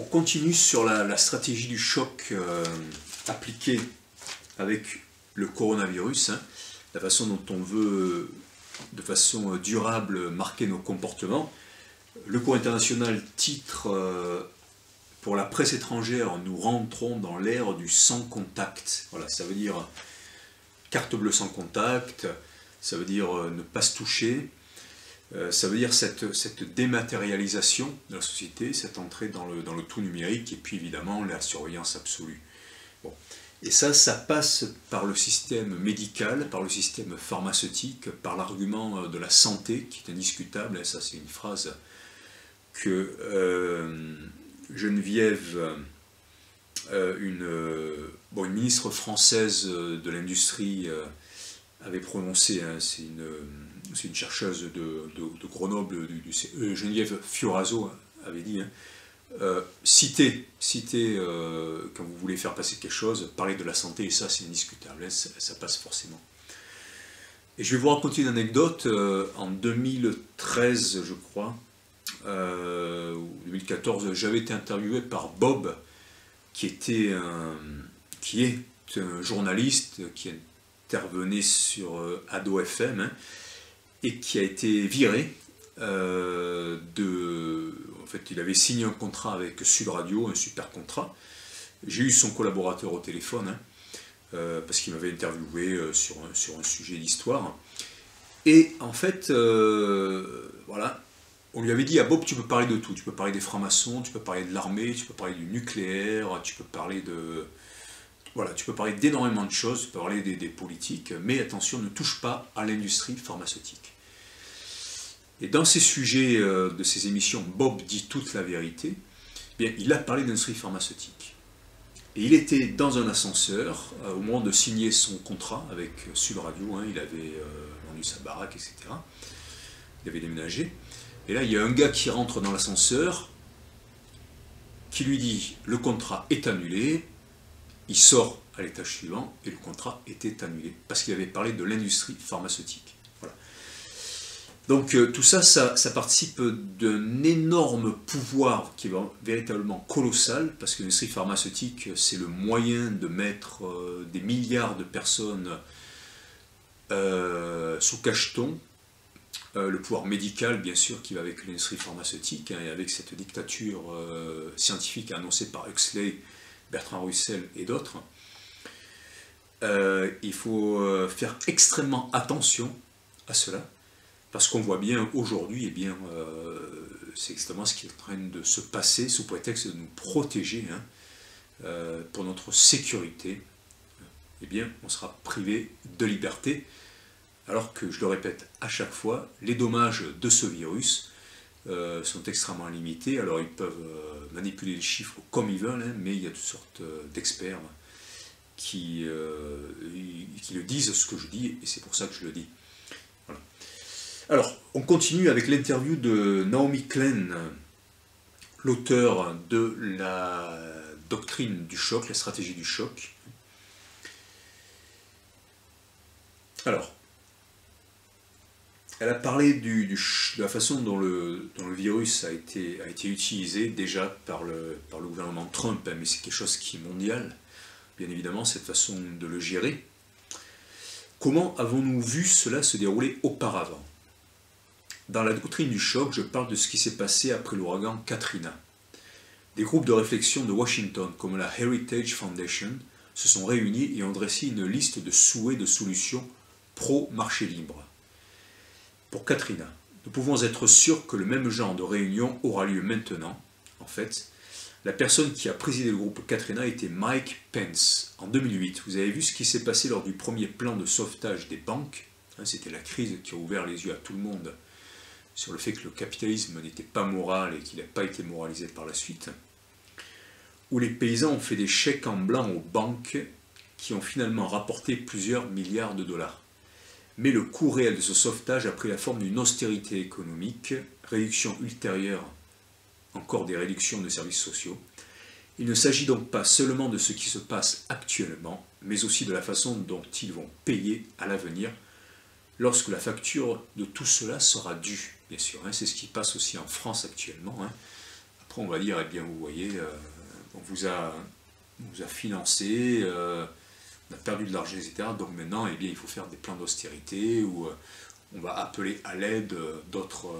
On continue sur la stratégie du choc appliquée avec le coronavirus, hein, la façon dont on veut, de façon durable, marquer nos comportements. Le Cours international titre pour la presse étrangère, nous rentrons dans l'ère du sans contact. Voilà, ça veut dire carte bleue sans contact, ça veut dire ne pas se toucher. Ça veut dire cette dématérialisation de la société, cette entrée dans le tout numérique, et puis évidemment la surveillance absolue. Bon. Et ça passe par le système médical, par le système pharmaceutique, par l'argument de la santé, qui est indiscutable, et ça c'est une phrase que Geneviève, une ministre française de l'industrie, avait prononcé, hein, c'est une chercheuse de Grenoble, Geneviève Fioraso avait dit, hein, citez quand vous voulez faire passer quelque chose, parlez de la santé, et ça c'est indiscutable, hein, ça passe forcément. Et je vais vous raconter une anecdote, en 2013 je crois, ou 2014, j'avais été interviewé par Bob, qui est un journaliste qui intervenait sur Ado FM, hein, et qui a été viré en fait, il avait signé un contrat avec Sud Radio, un super contrat. J'ai eu son collaborateur au téléphone, hein, parce qu'il m'avait interviewé sur un sujet d'histoire. Et en fait, voilà, on lui avait dit, à Bob, tu peux parler de tout. Tu peux parler des francs-maçons, tu peux parler de l'armée, tu peux parler du nucléaire, tu peux parler de... Voilà, tu peux parler d'énormément de choses, tu peux parler des politiques, mais attention, ne touche pas à l'industrie pharmaceutique. Et dans ces sujets de ces émissions, Bob dit toute la vérité, eh bien, il a parlé d'industrie pharmaceutique. Et il était dans un ascenseur, au moment de signer son contrat avec Sud Radio, hein, il avait vendu sa baraque, etc. Il avait déménagé. Et là, il y a un gars qui rentre dans l'ascenseur, qui lui dit « le contrat est annulé », il sort à l'étage suivant et le contrat était annulé parce qu'il avait parlé de l'industrie pharmaceutique. Voilà. Donc tout ça, ça participe d'un énorme pouvoir qui est véritablement colossal, parce que l'industrie pharmaceutique, c'est le moyen de mettre des milliards de personnes sous cacheton. Le pouvoir médical, bien sûr, qui va avec l'industrie pharmaceutique, hein, et avec cette dictature scientifique annoncée par Huxley, Bertrand Russell et d'autres. Il faut faire extrêmement attention à cela, parce qu'on voit bien aujourd'hui, eh bien, c'est extrêmement ce qui est en train de se passer sous prétexte de nous protéger, hein, pour notre sécurité. Eh bien, on sera privé de liberté, alors que, je le répète à chaque fois, les dommages de ce virus sont extrêmement limités. Alors ils peuvent manipuler les chiffres comme ils veulent, hein, mais il y a toutes sortes d'experts qui le disent, ce que je dis, et c'est pour ça que je le dis. Voilà. Alors, on continue avec l'interview de Naomi Klein, l'auteur de la doctrine du choc, la stratégie du choc. Alors, elle a parlé de la façon dont le virus a été utilisé déjà par le gouvernement Trump, hein, mais c'est quelque chose qui est mondial, bien évidemment, cette façon de le gérer. Comment avons-nous vu cela se dérouler auparavant? Dans la doctrine du choc, je parle de ce qui s'est passé après l'ouragan Katrina. Des groupes de réflexion de Washington, comme la Heritage Foundation, se sont réunis et ont dressé une liste de souhaits de solutions pro-marché libre. Pour Katrina, nous pouvons être sûrs que le même genre de réunion aura lieu maintenant. En fait, la personne qui a présidé le groupe Katrina était Mike Pence. En 2008, vous avez vu ce qui s'est passé lors du premier plan de sauvetage des banques. C'était la crise qui a ouvert les yeux à tout le monde sur le fait que le capitalisme n'était pas moral et qu'il n'a pas été moralisé par la suite. Où les paysans ont fait des chèques en blanc aux banques qui ont finalement rapporté plusieurs milliards de dollars. Mais le coût réel de ce sauvetage a pris la forme d'une austérité économique, réduction ultérieure, encore des réductions de services sociaux. Il ne s'agit donc pas seulement de ce qui se passe actuellement, mais aussi de la façon dont ils vont payer à l'avenir, lorsque la facture de tout cela sera due, bien sûr. C'est ce qui passe aussi en France actuellement. après on va dire, eh bien vous voyez, on vous a financé, on a perdu de l'argent, etc. Donc maintenant, eh bien, il faut faire des plans d'austérité où on va appeler à l'aide d'autres,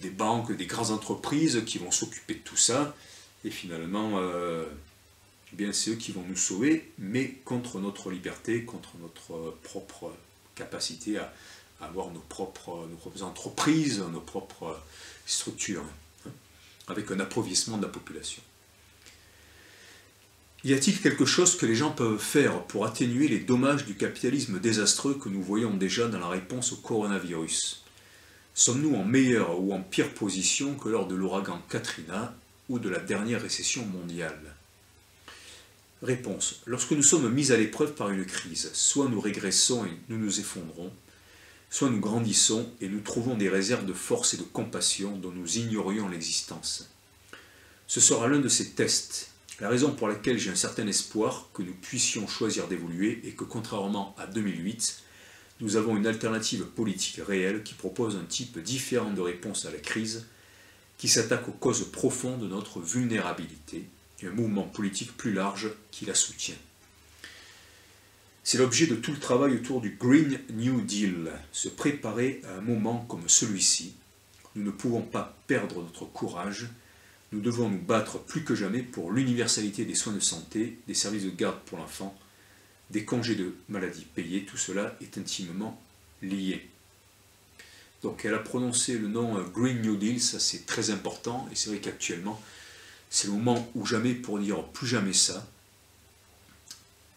des banques, des grandes entreprises qui vont s'occuper de tout ça. Et finalement, eh bien, c'est eux qui vont nous sauver, mais contre notre liberté, contre notre propre capacité à avoir nos propres entreprises, nos propres structures, hein, avec un appauvrissement de la population. Y a-t-il quelque chose que les gens peuvent faire pour atténuer les dommages du capitalisme désastreux que nous voyons déjà dans la réponse au coronavirus? Sommes-nous en meilleure ou en pire position que lors de l'ouragan Katrina ou de la dernière récession mondiale? Réponse. Lorsque nous sommes mis à l'épreuve par une crise, soit nous régressons et nous nous effondrons, soit nous grandissons et nous trouvons des réserves de force et de compassion dont nous ignorions l'existence. Ce sera l'un de ces tests. La raison pour laquelle j'ai un certain espoir que nous puissions choisir d'évoluer est que, contrairement à 2008, nous avons une alternative politique réelle qui propose un type différent de réponse à la crise, qui s'attaque aux causes profondes de notre vulnérabilité, et un mouvement politique plus large qui la soutient. C'est l'objet de tout le travail autour du Green New Deal, se préparer à un moment comme celui-ci. Nous ne pouvons pas perdre notre courage. Nous devons nous battre plus que jamais pour l'universalité des soins de santé, des services de garde pour l'enfant, des congés de maladie payés. Tout cela est intimement lié. Donc elle a prononcé le nom Green New Deal, ça c'est très important, et c'est vrai qu'actuellement, c'est le moment ou jamais pour dire plus jamais ça,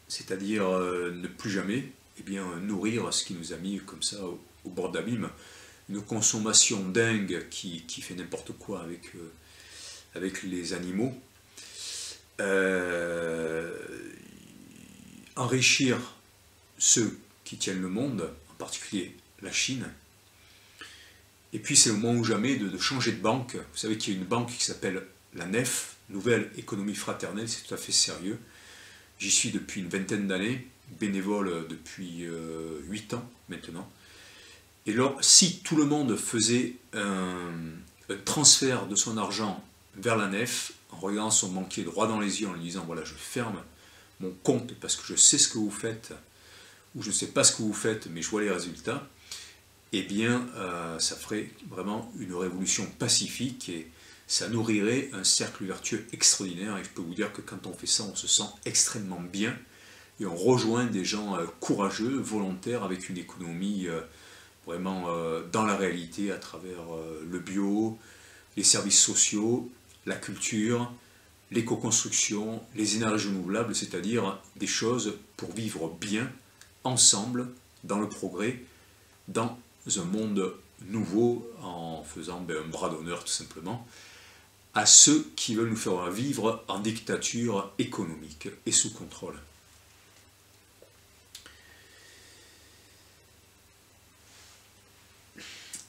c'est-à-dire ne plus jamais nourrir ce qui nous a mis comme ça au bord d'abîme, une consommation dingue qui fait n'importe quoi avec les animaux, enrichir ceux qui tiennent le monde, en particulier la Chine. Et puis c'est le moment ou jamais de changer de banque. Vous savez qu'il y a une banque qui s'appelle la NEF, Nouvelle Économie Fraternelle, c'est tout à fait sérieux. J'y suis depuis une vingtaine d'années, bénévole depuis 8 ans maintenant. Et alors, si tout le monde faisait un transfert de son argent vers la NEF, en regardant son banquier droit dans les yeux, en lui disant, voilà, je ferme mon compte parce que je sais ce que vous faites, ou je ne sais pas ce que vous faites, mais je vois les résultats, eh bien, ça ferait vraiment une révolution pacifique et ça nourrirait un cercle vertueux extraordinaire. Et je peux vous dire que quand on fait ça, on se sent extrêmement bien et on rejoint des gens courageux, volontaires, avec une économie vraiment dans la réalité à travers le bio, les services sociaux, la culture, l'éco-construction, les énergies renouvelables, c'est-à-dire des choses pour vivre bien, ensemble, dans le progrès, dans un monde nouveau, en faisant un bras d'honneur tout simplement, à ceux qui veulent nous faire vivre en dictature économique et sous contrôle.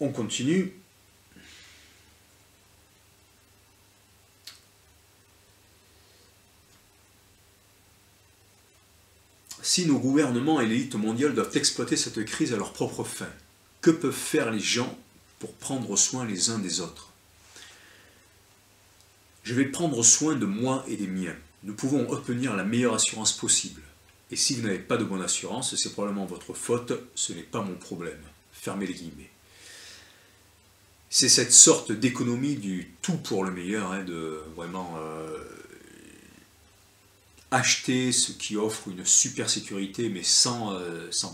On continue. Si nos gouvernements et l'élite mondiale doivent exploiter cette crise à leur propre fin, que peuvent faire les gens pour prendre soin les uns des autres? Je vais prendre soin de moi et des miens. Nous pouvons obtenir la meilleure assurance possible. Et si vous n'avez pas de bonne assurance, c'est probablement votre faute, ce n'est pas mon problème. Fermez les guillemets. C'est cette sorte d'économie du tout pour le meilleur, hein, de vraiment acheter ce qui offre une super sécurité, mais sans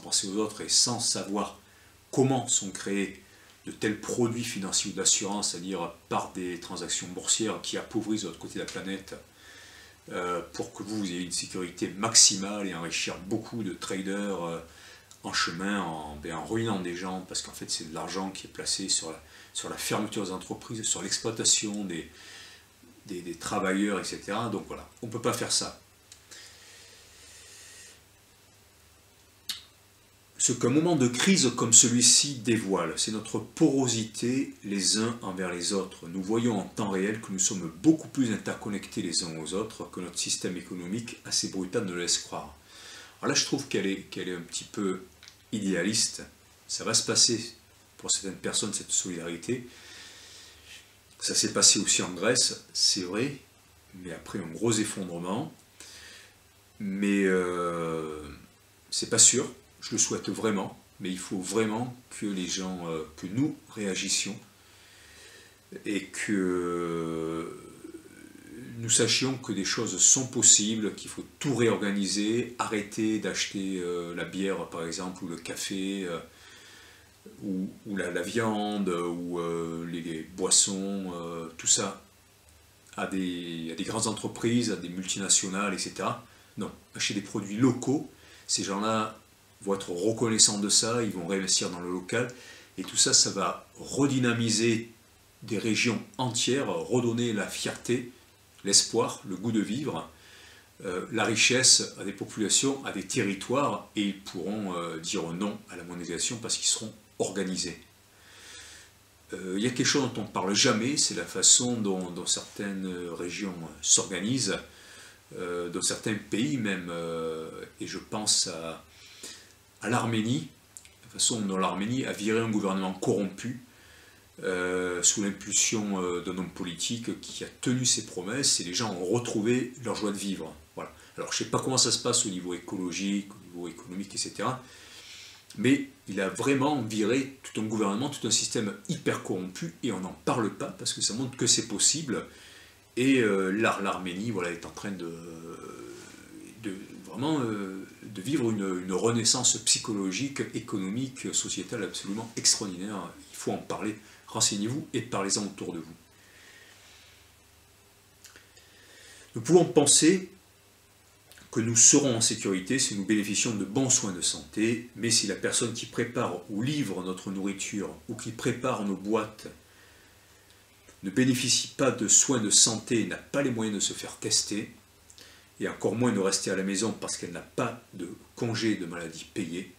penser aux autres et sans savoir comment sont créés de tels produits financiers ou d'assurance, c'est-à-dire par des transactions boursières qui appauvrissent de l'autre côté de la planète pour que vous ayez une sécurité maximale et enrichir beaucoup de traders en chemin, en ruinant des gens, parce qu'en fait c'est de l'argent qui est placé sur la fermeture des entreprises, sur l'exploitation des travailleurs, etc. Donc voilà, on ne peut pas faire ça. Ce qu'un moment de crise comme celui-ci dévoile, c'est notre porosité les uns envers les autres. Nous voyons en temps réel que nous sommes beaucoup plus interconnectés les uns aux autres que notre système économique assez brutal ne le laisse croire. Alors là, je trouve qu'elle est un petit peu idéaliste. Ça va se passer pour certaines personnes, cette solidarité. Ça s'est passé aussi en Grèce, c'est vrai, mais après un gros effondrement. Mais c'est pas sûr, je le souhaite vraiment, mais il faut vraiment que les gens, que nous réagissions et que nous sachions que des choses sont possibles, qu'il faut tout réorganiser, arrêter d'acheter la bière par exemple, ou le café, ou la viande, ou les boissons, tout ça à des grandes entreprises, à des multinationales, etc. Non, acheter des produits locaux, ces gens-là vont être reconnaissants de ça, ils vont réinvestir dans le local, et tout ça, ça va redynamiser des régions entières, redonner la fierté, l'espoir, le goût de vivre, la richesse à des populations, à des territoires, et ils pourront dire non à la mondialisation parce qu'ils seront organisés. Il y a quelque chose dont on ne parle jamais, c'est la façon dont certaines régions s'organisent, dans certains pays même, et je pense à l'Arménie, la façon dont l'Arménie a viré un gouvernement corrompu, sous l'impulsion d'un homme politique qui a tenu ses promesses, et les gens ont retrouvé leur joie de vivre. Voilà. Alors je ne sais pas comment ça se passe au niveau écologique, au niveau économique, etc. Mais il a vraiment viré tout un gouvernement, tout un système hyper corrompu, et on n'en parle pas parce que ça montre que c'est possible. Et l'Arménie, voilà, est en train vraiment de vivre une renaissance psychologique, économique, sociétale absolument extraordinaire. Il faut en parler. Renseignez-vous et parlez-en autour de vous. Nous pouvons penser que nous serons en sécurité si nous bénéficions de bons soins de santé, mais si la personne qui prépare ou livre notre nourriture ou qui prépare nos boîtes ne bénéficie pas de soins de santé et n'a pas les moyens de se faire tester, et encore moins de rester à la maison parce qu'elle n'a pas de congé de maladie payé,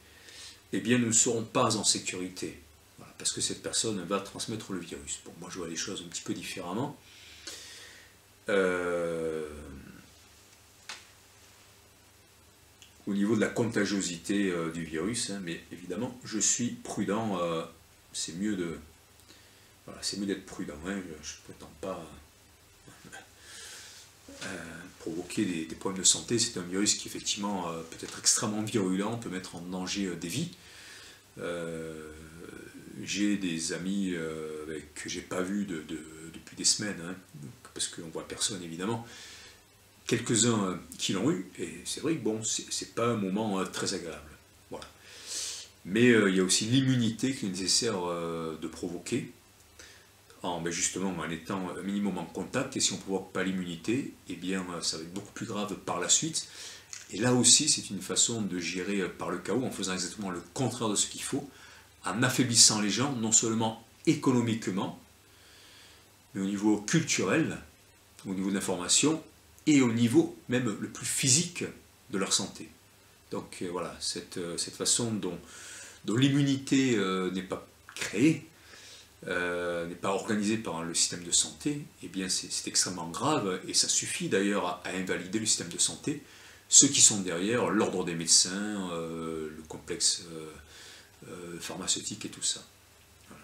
eh bien nous ne serons pas en sécurité. Voilà, parce que cette personne va transmettre le virus. Bon, moi je vois les choses un petit peu différemment. Au niveau de la contagiosité du virus, hein, mais évidemment je suis prudent, c'est mieux de... Voilà, c'est mieux d'être prudent, hein, je ne prétends pas provoquer des problèmes de santé, c'est un virus qui effectivement peut être extrêmement virulent, peut mettre en danger des vies. J'ai des amis que j'ai pas vus depuis des semaines, hein, parce qu'on voit personne évidemment, quelques-uns qui l'ont eu, et c'est vrai que bon, c'est pas un moment très agréable. Voilà. Mais il y a aussi l'immunité qui est nécessaire de provoquer, justement en étant un minimum en contact, et si on ne provoque pas l'immunité, eh bien ça va être beaucoup plus grave par la suite. Et là aussi, c'est une façon de gérer par le chaos, en faisant exactement le contraire de ce qu'il faut, en affaiblissant les gens, non seulement économiquement, mais au niveau culturel, au niveau de l'information, et au niveau même le plus physique de leur santé. Donc voilà, cette façon dont l'immunité n'est pas créée, n'est pas organisée par le système de santé, eh bien c'est extrêmement grave, et ça suffit d'ailleurs à invalider le système de santé, ceux qui sont derrière, l'ordre des médecins, le complexe pharmaceutique et tout ça. Voilà.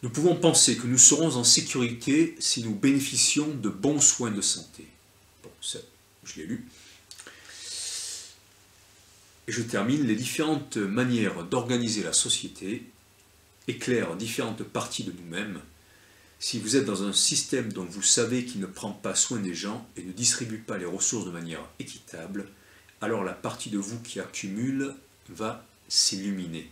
Nous pouvons penser que nous serons en sécurité si nous bénéficions de bons soins de santé. Bon, ça, je l'ai lu. Et je termine, les différentes manières d'organiser la société éclairent différentes parties de nous-mêmes. Si vous êtes dans un système dont vous savez qu'il ne prend pas soin des gens et ne distribue pas les ressources de manière équitable, alors la partie de vous qui accumule va s'illuminer.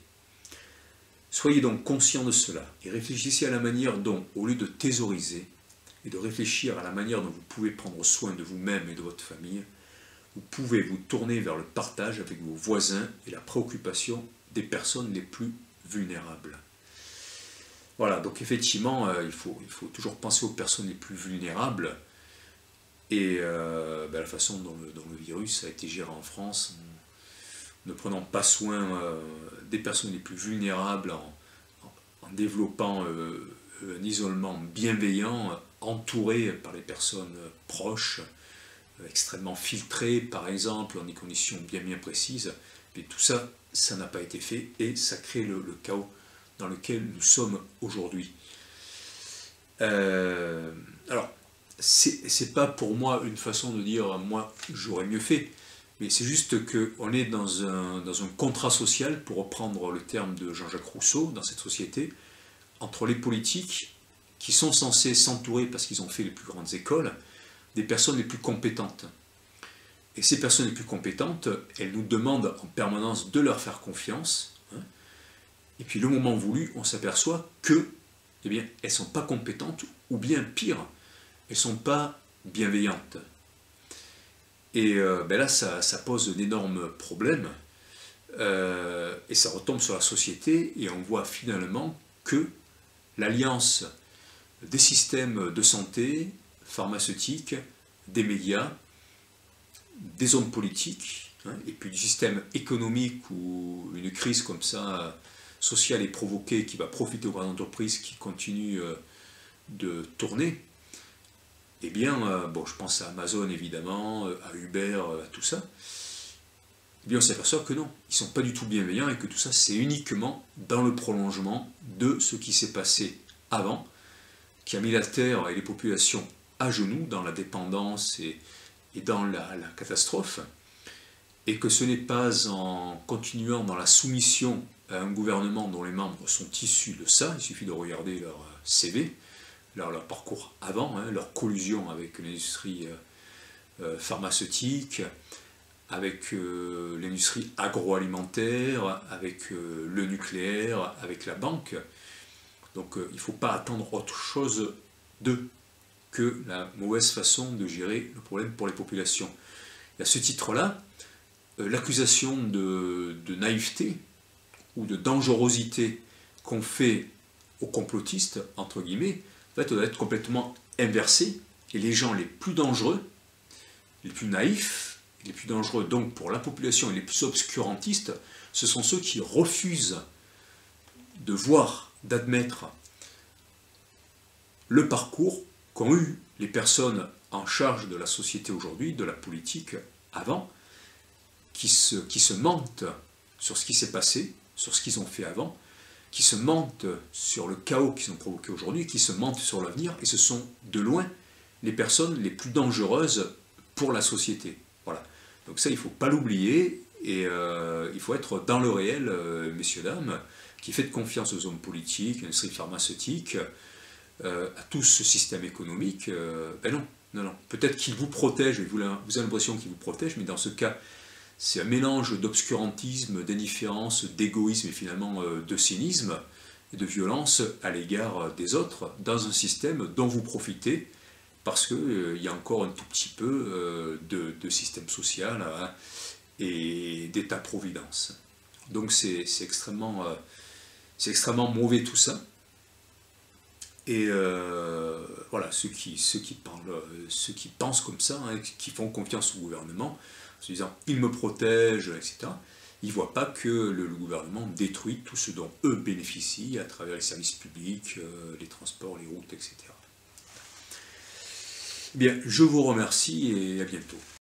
Soyez donc conscient de cela et réfléchissez à la manière dont, au lieu de thésauriser et de réfléchir à la manière dont vous pouvez prendre soin de vous-même et de votre famille, vous pouvez vous tourner vers le partage avec vos voisins et la préoccupation des personnes les plus vulnérables. Voilà, donc effectivement, il faut toujours penser aux personnes les plus vulnérables, et la façon dont le virus a été géré en France, en ne prenant pas soin des personnes les plus vulnérables, en développant un isolement bienveillant, entouré par les personnes proches, extrêmement filtrées par exemple, dans des conditions bien précises, mais tout ça, ça n'a pas été fait, et ça crée le chaos dans lequel nous sommes aujourd'hui. Alors, c'est pas pour moi une façon de dire moi j'aurais mieux fait, mais c'est juste qu'on est dans un contrat social, pour reprendre le terme de Jean-Jacques Rousseau, dans cette société, entre les politiques qui sont censés s'entourer, parce qu'ils ont fait les plus grandes écoles, des personnes les plus compétentes. Et ces personnes les plus compétentes, elles nous demandent en permanence de leur faire confiance, hein, et puis le moment voulu, on s'aperçoit que, eh bien, elles ne sont pas compétentes, ou bien pire, elles ne sont pas bienveillantes. Et ben là, ça pose d'énormes problèmes, et ça retombe sur la société, et on voit finalement que l'alliance des systèmes de santé, pharmaceutiques, des médias, des hommes politiques, hein, et puis du système économique, où une crise comme ça, sociale, est provoquée, qui va profiter aux grandes entreprises qui continuent de tourner, eh bien, bon, je pense à Amazon évidemment, à Uber, à tout ça, eh bien on s'aperçoit que non, ils ne sont pas du tout bienveillants, et que tout ça c'est uniquement dans le prolongement de ce qui s'est passé avant, qui a mis la Terre et les populations à genoux dans la dépendance et dans la catastrophe, et que ce n'est pas en continuant dans la soumission à un gouvernement dont les membres sont issus de ça, il suffit de regarder leur CV, leur parcours avant, hein, leur collusion avec l'industrie pharmaceutique, avec l'industrie agroalimentaire, avec le nucléaire, avec la banque. Donc il ne faut pas attendre autre chose d'eux que la mauvaise façon de gérer le problème pour les populations. Et à ce titre-là, l'accusation de naïveté ou de dangerosité qu'on fait aux complotistes, entre guillemets, en fait, doit être complètement inversée, et les gens les plus dangereux, les plus naïfs, les plus dangereux donc pour la population et les plus obscurantistes, ce sont ceux qui refusent de voir, d'admettre le parcours qu'ont eu les personnes en charge de la société aujourd'hui, de la politique avant, qui se mentent sur ce qui s'est passé, sur ce qu'ils ont fait avant, qui se mentent sur le chaos qu'ils ont provoqué aujourd'hui, qui se mentent sur l'avenir, et ce sont de loin les personnes les plus dangereuses pour la société. Voilà. Donc ça, il ne faut pas l'oublier, et il faut être dans le réel, messieurs, dames, qui fait confiance aux hommes politiques, à l'industrie pharmaceutique, à tout ce système économique. Ben non, non, non. Peut-être qu'il vous protège, et vous avez l'impression qu'il vous protège, mais dans ce cas, c'est un mélange d'obscurantisme, d'indifférence, d'égoïsme et finalement de cynisme et de violence à l'égard des autres, dans un système dont vous profitez, parce qu'il y a encore un tout petit peu de système social, hein, et d'État-providence. Donc c'est extrêmement mauvais tout ça. Et voilà, ceux qui pensent comme ça, hein, qui font confiance au gouvernement, en se disant « il me protège », etc., ils ne voient pas que le gouvernement détruit tout ce dont eux bénéficient à travers les services publics, les transports, les routes, etc. Bien, je vous remercie et à bientôt.